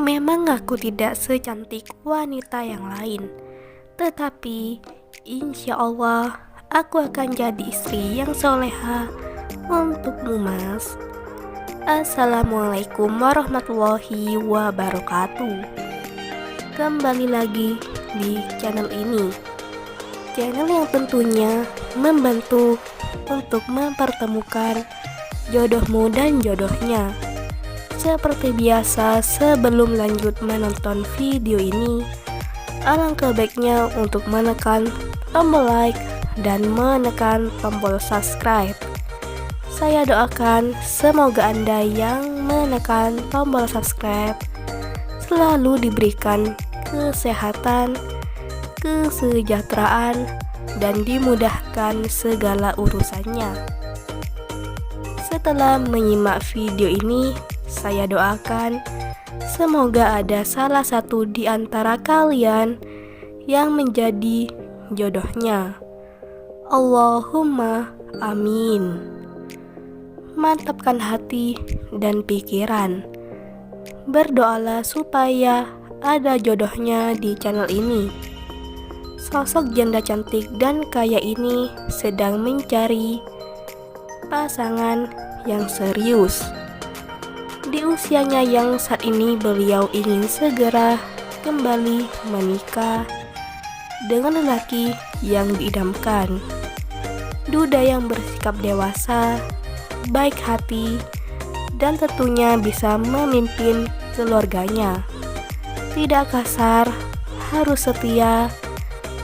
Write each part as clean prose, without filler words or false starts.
Memang aku tidak secantik wanita yang lain, tetapi insya Allah aku akan jadi istri yang soleha untukmu, Mas. Assalamualaikum warahmatullahi wabarakatuh. Kembali lagi di channel ini, channel yang tentunya membantu untuk mempertemukan jodohmu dan jodohnya. Seperti biasa, sebelum lanjut menonton video ini, alangkah baiknya untuk menekan tombol like dan menekan tombol subscribe. Saya doakan semoga Anda yang menekan tombol subscribe selalu diberikan kesehatan, kesejahteraan, dan dimudahkan segala urusannya. Setelah menyimak video ini, saya doakan semoga ada salah satu di antara kalian yang menjadi jodohnya. Allahumma amin. Mantapkan hati dan pikiran. Berdoalah supaya ada jodohnya di channel ini. Sosok janda cantik dan kaya ini sedang mencari pasangan yang serius. Di usianya yang saat ini, beliau ingin segera kembali menikah dengan lelaki yang diidamkan. Duda yang bersikap dewasa, baik hati, dan tentunya bisa memimpin keluarganya. Tidak kasar, harus setia,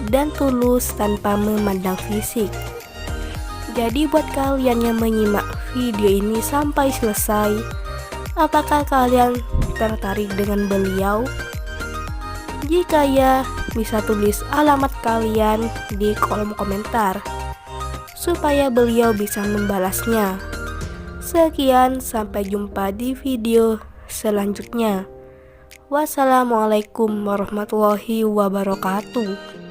dan tulus tanpa memandang fisik. Jadi buat kalian yang menyimak video ini sampai selesai, apakah kalian tertarik dengan beliau? Jika ya, bisa tulis alamat kalian di kolom komentar supaya beliau bisa membalasnya. Sekian, sampai jumpa di video selanjutnya. Wassalamualaikum warahmatullahi wabarakatuh.